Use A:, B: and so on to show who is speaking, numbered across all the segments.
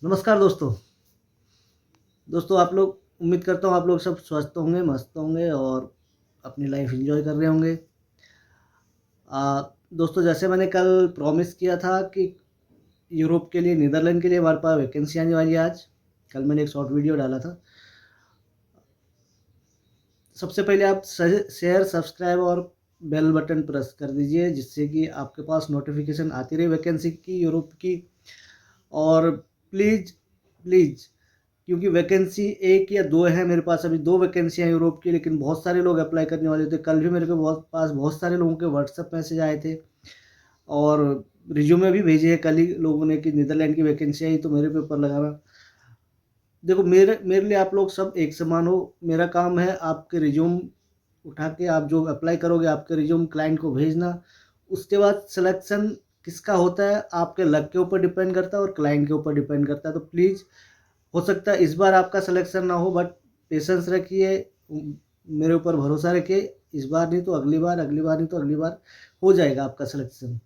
A: नमस्कार दोस्तों। दोस्तों आप लोग उम्मीद करता हूँ आप लोग सब स्वस्थ होंगे, मस्त होंगे और अपनी लाइफ एन्जॉय कर रहे होंगे। दोस्तों जैसे मैंने कल प्रॉमिस किया था कि यूरोप के लिए, नीदरलैंड के लिए हमारे पास वैकेंसी आने वाली है आज। कल मैंने एक शॉर्ट वीडियो डाला था। सबसे पहले आप शेयर, सब्सक्राइब और बेल बटन प्रेस कर दीजिए जिससे कि आपके पास नोटिफ़िकेशन आती रहे वैकेंसी की, यूरोप की। और प्लीज़, प्लीज़, क्योंकि वैकेंसी 1 या 2 है मेरे पास, अभी 2 वैकेंसी हैं यूरोप की, लेकिन बहुत सारे लोग अप्लाई करने वाले थे। कल भी मेरे को बहुत सारे लोगों के व्हाट्सएप मैसेज आए थे और रिज्यूमे भी भेजे हैं कल ही लोगों ने कि नीदरलैंड की वैकेंसी आई तो मेरे पेपर लगाना। देखो मेरे मेरे लिए आप लोग सब एक समान हो। मेरा काम है आपके रिज्यूम उठा के, आप जो अप्लाई करोगे आपके रिज्यूम क्लाइंट को भेजना। उसके बाद सिलेक्शन किसका होता है आपके लक के ऊपर डिपेंड करता है और क्लाइंट के ऊपर डिपेंड करता है। तो प्लीज़, हो सकता है इस बार आपका सिलेक्शन ना हो, बट पेशेंस रखिए, मेरे ऊपर भरोसा रखिए। इस बार नहीं तो अगली बार, अगली बार नहीं तो अगली बार हो जाएगा आपका सिलेक्शन।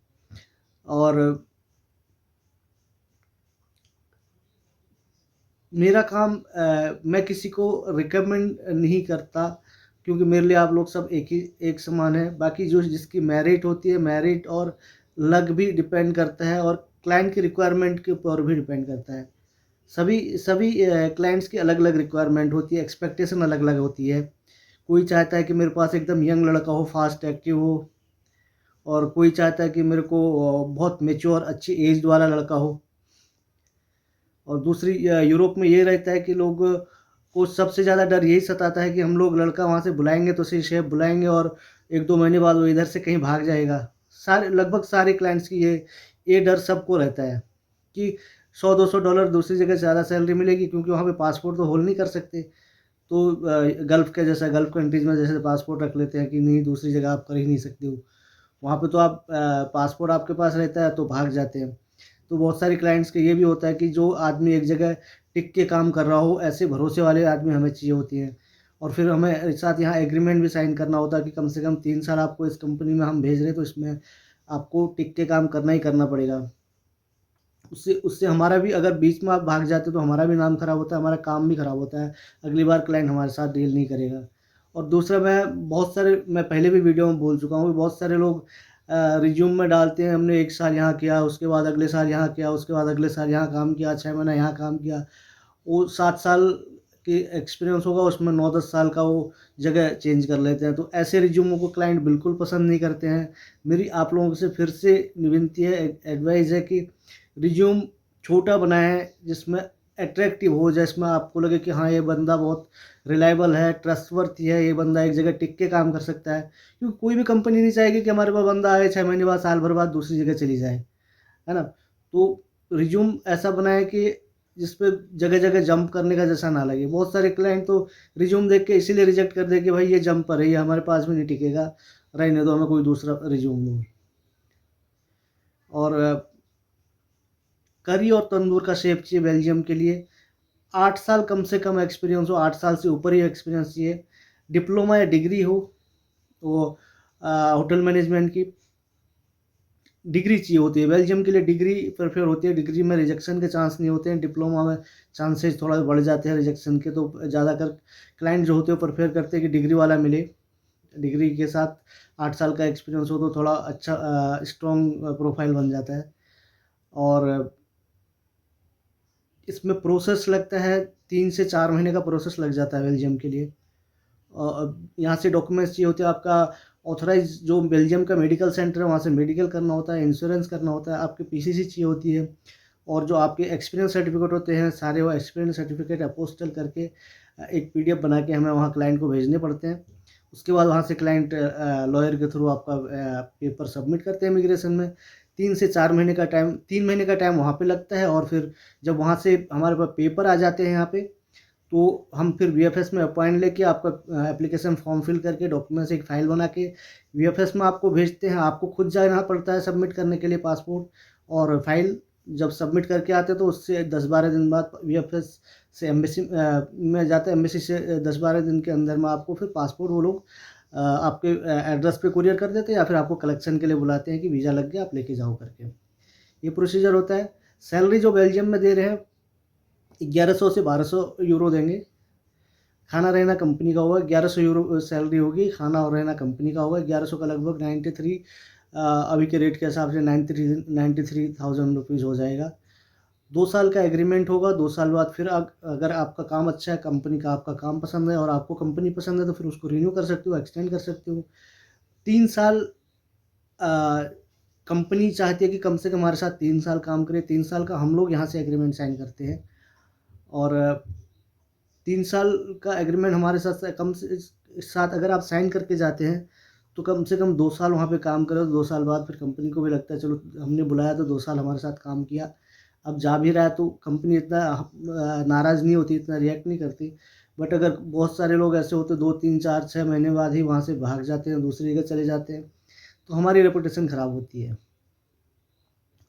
A: और मेरा काम, मैं किसी को रिकमेंड नहीं करता क्योंकि मेरे लिए आप लोग सब एक समान है। बाकी जो जिसकी मेरिट होती है, मेरिट और लक भी डिपेंड करता है और क्लाइंट की रिक्वायरमेंट के ऊपर भी डिपेंड करता है। सभी सभी क्लाइंट्स की अलग अलग रिक्वायरमेंट होती है, एक्सपेक्टेशन अलग अलग होती है। कोई चाहता है कि मेरे पास एकदम यंग लड़का हो, फास्ट एक्टिव हो, और कोई चाहता है कि मेरे को बहुत मेच्योर अच्छी एज वाला लड़का हो। और दूसरी, यूरोप में ये रहता है कि लोग को सबसे ज़्यादा डर यही सताता है कि हम लोग लड़का वहाँ से बुलाएंगे तो सही, शेफ बुलाएंगे और 1-2 महीने बाद वो इधर से कहीं भाग जाएगा। सारे, लगभग सारे क्लाइंट्स की ये डर सबको रहता है कि $100-200 दूसरी जगह ज़्यादा सैलरी मिलेगी क्योंकि वहाँ पे पासपोर्ट तो होल्ड नहीं कर सकते। तो गल्फ़ के जैसा, गल्फ़ कंट्रीज़ में जैसे पासपोर्ट रख लेते हैं कि नहीं, दूसरी जगह आप कर ही नहीं सकते हो। वहाँ पे तो आप, पासपोर्ट आपके पास रहता है तो भाग जाते हैं। तो बहुत सारे क्लाइंट्स का ये भी होता है कि जो आदमी एक जगह टिक के काम कर रहा हो, ऐसे भरोसे वाले आदमी हमें चाहिए होती हैं। और फिर हमें एक साथ यहाँ एग्रीमेंट भी साइन करना होता है कि कम से कम 3 साल आपको इस कंपनी में हम भेज रहे हैं तो इसमें आपको टिक के काम करना ही करना पड़ेगा। उससे उससे हमारा भी, अगर बीच में आप भाग जाते तो हमारा भी नाम खराब होता है, हमारा काम भी खराब होता है। अगली बार क्लाइंट हमारे साथ डील नहीं करेगा। और दूसरा, मैं पहले भी वीडियो में बोल चुका हूँ, बहुत सारे लोग रिज्यूम में डालते हैं हमने 1 साल यहाँ किया, उसके बाद अगले साल यहाँ किया, उसके बाद अगले साल यहाँ काम किया, 6 महीना यहाँ काम किया। वो 7 साल की एक्सपीरियंस होगा उसमें 9-10 साल का वो जगह चेंज कर लेते हैं। तो ऐसे रिज्यूमों को क्लाइंट बिल्कुल पसंद नहीं करते हैं। मेरी आप लोगों से फिर से विनती है, एडवाइस है कि रिज्यूम छोटा बनाएं जिसमें अट्रैक्टिव हो, जिसमें आपको लगे कि हाँ ये बंदा बहुत रिलायबल है, ट्रस्टवर्थी है, ये बंदा एक जगह टिक के काम कर सकता है। क्योंकि कोई भी कंपनी नहीं चाहेगी कि हमारे पास बंदा आए 6 महीने बाद, साल भर बाद दूसरी जगह चली जाए, है ना? तो रिज्यूम ऐसा बनाए कि जिसपे जगह जगह जंप करने का जैसा ना लगे। बहुत सारे क्लाइंट तो रिज्यूम देख के इसीलिए रिजेक्ट कर दे कि भाई ये जंपर है, ये हमारे पास भी नहीं टिकेगा, रहने दो, हमें कोई दूसरा रिज्यूम दो। और करी और तंदूर का शेफ चाहिए बेल्जियम के लिए। 8 साल कम से कम एक्सपीरियंस हो, 8 साल से ऊपर ही एक्सपीरियंस चाहिए। डिप्लोमा या डिग्री हो, वो होटल मैनेजमेंट की डिग्री चाहिए होती है। बेल्जियम के लिए डिग्री प्रेफर होती है, डिग्री में रिजेक्शन के चांस नहीं होते हैं। डिप्लोमा में चांसेस थोड़ा बढ़ जाते हैं रिजेक्शन के, तो ज़्यादातर क्लाइंट जो होते हैं प्रेफर करते हैं कि डिग्री वाला मिले। डिग्री के साथ 8 साल का एक्सपीरियंस हो तो थोड़ा अच्छा स्ट्रॉन्ग प्रोफाइल बन जाता है। और इसमें प्रोसेस लगता है, 3 से 4 महीने का प्रोसेस लग जाता है बेल्जियम के लिए। यहाँ से डॉक्यूमेंट्स चाहिए होते हैं, आपका ऑथराइज जो बेल्जियम का मेडिकल सेंटर है वहाँ से मेडिकल करना होता है, इंश्योरेंस करना होता है, आपकी पीसीसी चाहिए होती है। और जो आपके एक्सपीरियंस सर्टिफिकेट होते हैं सारे, वो एक्सपीरियंस सर्टिफिकेट अपोस्टल करके एक पीडीएफ बना के हमें वहाँ क्लाइंट को भेजने पड़ते हैं। उसके बाद वहाँ से क्लाइंट लॉयर के थ्रू आपका पेपर सबमिट करते हैं इमिग्रेशन में। 3 से 4 महीने का टाइम, 3 महीने का टाइम वहाँ पे लगता है। और फिर जब वहाँ से हमारे पास पेपर आ जाते हैं यहाँ पे, तो हम फिर वीएफएस में अपॉइंट लेके आपका एप्लीकेशन फॉर्म फिल करके डॉक्यूमेंट्स एक फ़ाइल बना के वीएफएस में आपको भेजते हैं। आपको खुद जाना पड़ता है सबमिट करने के लिए पासपोर्ट, और फाइल जब सबमिट करके आते हैं तो उससे 10-12 दिन बाद वीएफएस से एम्बेसी में जाता है। एम्बेसी से 10-12 दिन के अंदर में आपको फिर पासपोर्ट वो लोग आपके एड्रेस पे कुरियर कर देते हैं, या फिर आपको कलेक्शन के लिए बुलाते हैं कि वीज़ा लग गया, आप लेके जाओ करके। ये प्रोसीजर होता है। सैलरी जो बेल्जियम में दे रहे हैं 1100 से 1200 यूरो देंगे। खाना रहना कंपनी का होगा, 1100 यूरो सैलरी होगी, खाना और रहना कंपनी का होगा। 1100 का लगभग 93 अभी के रेट के हिसाब से 93,000 रुपीज़ हो जाएगा। 2 साल का एग्रीमेंट होगा। 2 साल बाद फिर अगर आपका काम अच्छा है, कंपनी का आपका काम पसंद है और आपको कंपनी पसंद है, तो फिर उसको रिन्यू कर सकते हो, एक्सटेंड कर सकते हो। 3 साल कंपनी चाहती है कि कम से कम हमारे साथ 3 साल काम करे। 3 साल का हम लोग यहाँ से एग्रीमेंट साइन करते हैं और 3 साल का एग्रीमेंट हमारे साथ कम से साथ अगर आप साइन करके जाते हैं तो कम से कम 2 साल वहाँ पे काम करो। 2 साल बाद फिर कंपनी को भी लगता है चलो हमने बुलाया तो 2 साल हमारे साथ काम किया, अब जा भी रहा है, तो कंपनी इतना नाराज़ नहीं होती, इतना रिएक्ट नहीं करती। बट अगर बहुत सारे लोग ऐसे होते 2 3 4 6 महीने बाद ही वहाँ से भाग जाते हैं, दूसरी जगह चले जाते हैं, तो हमारी रेपुटेशन ख़राब होती है।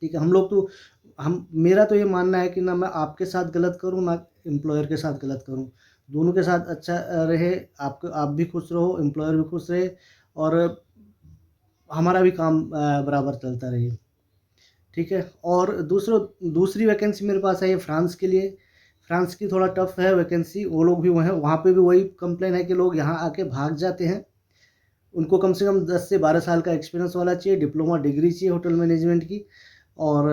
A: ठीक है, हम लोग तो हम मेरा तो ये मानना है कि ना मैं आपके साथ गलत करूँ, ना एम्प्लॉयर के साथ गलत करूँ। दोनों के साथ अच्छा रहे, आप भी खुश रहो, एम्प्लॉयर भी खुश रहे और हमारा भी काम बराबर चलता रहे। ठीक है, और दूसरी वैकेंसी मेरे पास है ये फ्रांस के लिए। फ्रांस की थोड़ा टफ है वैकेंसी, वो लोग भी वहाँ पे भी वही कंप्लेन है कि लोग यहाँ आके भाग जाते हैं। उनको कम से कम 10 से 12 साल का एक्सपीरियंस वाला चाहिए, डिप्लोमा डिग्री चाहिए होटल मैनेजमेंट की और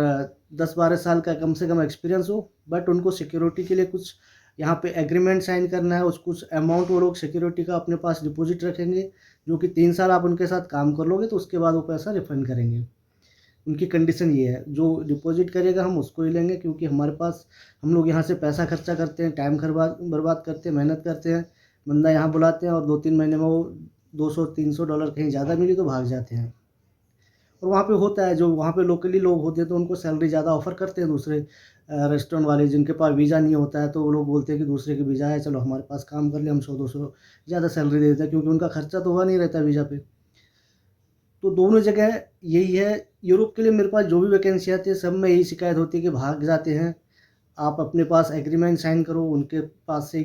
A: 10-12 साल का कम से कम एक्सपीरियंस हो। बट उनको सिक्योरिटी के लिए कुछ यहाँ पे एग्रीमेंट साइन करना है, उस कुछ अमाउंट वो लोग सिक्योरिटी का अपने पास डिपॉजिट रखेंगे, जो कि 3 साल आप उनके साथ काम कर लोगे तो उसके बाद वो पैसा रिफंड करेंगे। उनकी कंडीशन ये है, जो डिपॉजिट करेगा हम उसको ही लेंगे, क्योंकि हमारे पास हम लोग यहाँ से पैसा खर्चा करते हैं, टाइम बर्बाद करते हैं, मेहनत करते हैं, बंदा यहाँ बुलाते हैं और 2-3 महीने में वो $200-300 कहीं ज़्यादा मिली तो भाग जाते हैं। और वहाँ पे होता है, जो वहाँ पे लोकली लोग होते हैं तो उनको सैलरी ज़्यादा ऑफ़र करते हैं दूसरे रेस्टोरेंट वाले, जिनके पास वीज़ा नहीं होता है, तो वो लोग बोलते हैं कि दूसरे की वीज़ा है, चलो हमारे पास काम कर ले, हम 100-200 ज़्यादा सैलरी दे देते हैं, क्योंकि उनका खर्चा तो हुआ नहीं रहता वीज़ा पे। तो दोनों जगह यही है। यूरोप के लिए मेरे पास जो भी वैकेंसी आती है सब में यही शिकायत होती है कि भाग जाते हैं। आप अपने पास एग्रीमेंट साइन करो, उनके पास से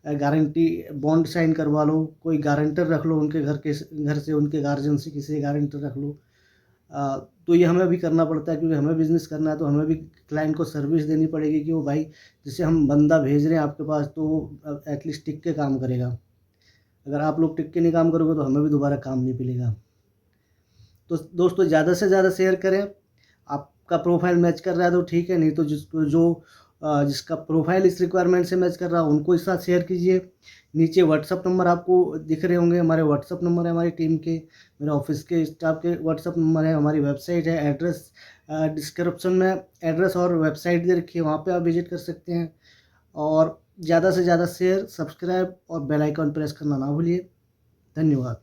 A: गारंटी बॉन्ड साइन करवा लो, कोई गारंटर रख लो, उनके घर से उनके गार्जियन से किसी गारंटर रख लो। तो ये हमें भी करना पड़ता है, क्योंकि हमें बिज़नेस करना है, तो हमें भी क्लाइंट को सर्विस देनी पड़ेगी कि वो भाई जैसे हम बंदा भेज रहे हैं आपके पास तो वो एटलीस्ट टिक के काम करेगा। अगर आप लोग टिक के नहीं काम करोगे तो हमें भी दोबारा काम नहीं मिलेगा। तो दोस्तों ज़्यादा से ज़्यादा शेयर करें। आपका प्रोफाइल मैच कर रहा है तो ठीक है, नहीं तो जिसका प्रोफाइल इस रिक्वायरमेंट से मैच कर रहा है उनको इस साथ शेयर कीजिए। नीचे व्हाट्सअप नंबर आपको दिख रहे होंगे, हमारे व्हाट्सअप नंबर है हमारी टीम के, मेरे ऑफिस के स्टाफ के व्हाट्सअप नंबर है, हमारी वेबसाइट है, एड्रेस डिस्क्रिप्शन में एड्रेस और वेबसाइट दे रखी है, वहाँ पे आप विजिट कर सकते हैं। और ज़्यादा से ज़्यादा शेयर, सब्सक्राइब और बेल आइकन प्रेस करना ना भूलिए। धन्यवाद।